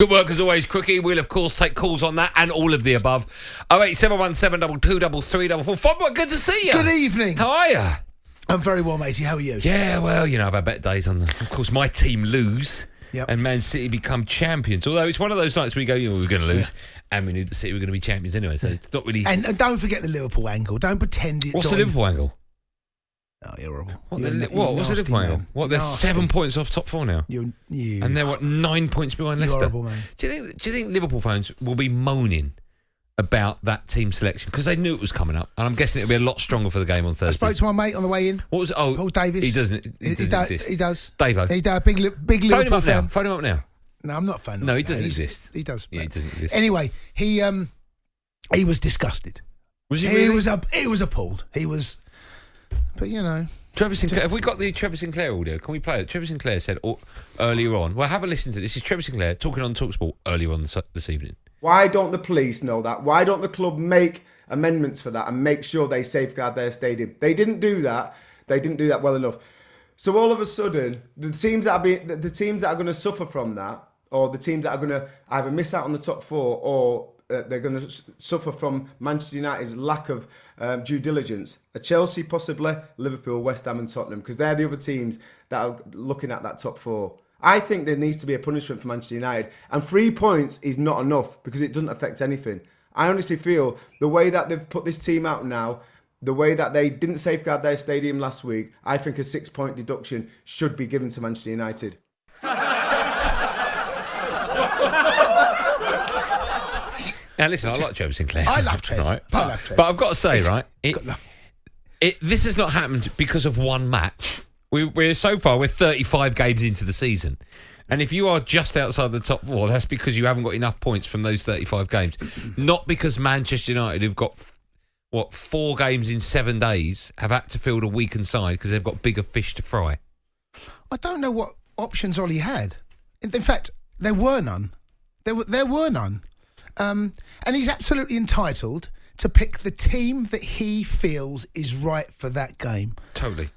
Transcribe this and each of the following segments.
Good work as always, Crookie. We'll, of course, take calls on that and all of the above. 08717 223344. Fodboy, good to see you. Good evening. How are you? I'm very well, matey. How are you? Yeah, well, I've had better days on them. Of course, my team lose and Man City become champions. Although it's one of those nights where we go, we're going to lose and we knew the City were going to be champions anyway. So it's not really... And don't forget the Liverpool angle. Don't pretend it's... What's the Liverpool angle? Oh, you're horrible. What's the Liverpool angle? What, they're 7 points off top four now? You. And they're, 9 points behind Leicester? You're horrible, man. Do you think Liverpool fans will be moaning about that team selection? Because they knew it was coming up. And I'm guessing it'll be a lot stronger for the game on Thursday. I spoke to my mate on the way in. What was it? Oh, Paul Davis. He doesn't exist. He does. Davo. He's a big Liverpool fan. Phone him up now. No, I'm not a fan. No, he doesn't exist. He does. Yeah, he doesn't exist. Anyway, he was disgusted. Was he really? He was appalled. He was... But, Trevor Sinclair, have we got the Trevor Sinclair audio? Can we play it? Trevor Sinclair said earlier on. Well, have a listen to this. This is Trevor Sinclair talking on talkSPORT earlier on this evening. Why don't the police know that? Why don't the club make amendments for that and make sure they safeguard their stadium? They didn't do that. They didn't do that well enough. So all of a sudden, the teams that are going to suffer from that, or the teams that are going to either miss out on the top four, or they're going to suffer from Manchester United's lack of due diligence, are Chelsea possibly, Liverpool, West Ham and Tottenham, because they're the other teams that are looking at that top four. I think there needs to be a punishment for Manchester United, and 3 points is not enough because it doesn't affect anything. I honestly feel the way that they've put this team out now, the way that they didn't safeguard their stadium last week, I think a 6-point deduction should be given to Manchester United. Now, listen, I like Trevor Sinclair. I love Trevor. Right? I love Trevor. But I've got to say, this has not happened because of one match. We're so far, we're 35 games into the season. And if you are just outside the top four, that's because you haven't got enough points from those 35 games. Not because Manchester United, who've got, 4 games in 7 days, have had to field a weakened side because they've got bigger fish to fry. I don't know what options Ollie had. In fact, there were none. There were none. And he's absolutely entitled to pick the team that he feels is right for that game. Totally.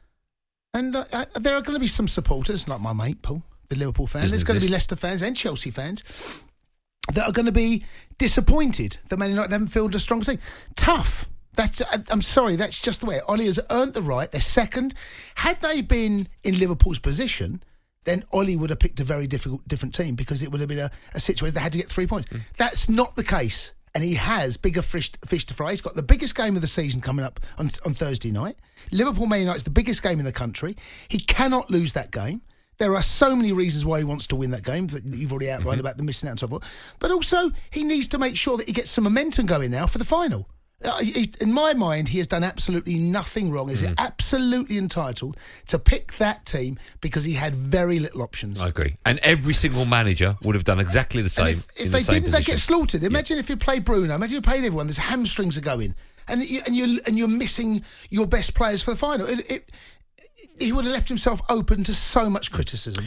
And there are going to be some supporters, like my mate Paul, the Liverpool fan. There's going to be Leicester fans and Chelsea fans that are going to be disappointed that Man United haven't fielded a strong team. Tough. I'm sorry, that's just the way. Ollie has earned the right. They're second. Had they been in Liverpool's position, then Ollie would have picked a very different team because it would have been a situation they had to get 3 points. That's not the case. And he has bigger fish to fry. He's got the biggest game of the season coming up on Thursday night. Liverpool Man United is the biggest game in the country. He cannot lose that game. There are so many reasons why he wants to win that game that you've already outlined about the missing out and so forth. But also, he needs to make sure that he gets some momentum going now for the final. In my mind, he has done absolutely nothing wrong. He's absolutely entitled to pick that team because he had very little options. I agree. And every single manager would have done exactly the same. If they didn't, they get slaughtered. Imagine if you played Bruno. Imagine you played everyone. There's hamstrings are going, and you're missing your best players for the final. He would have left himself open to so much criticism.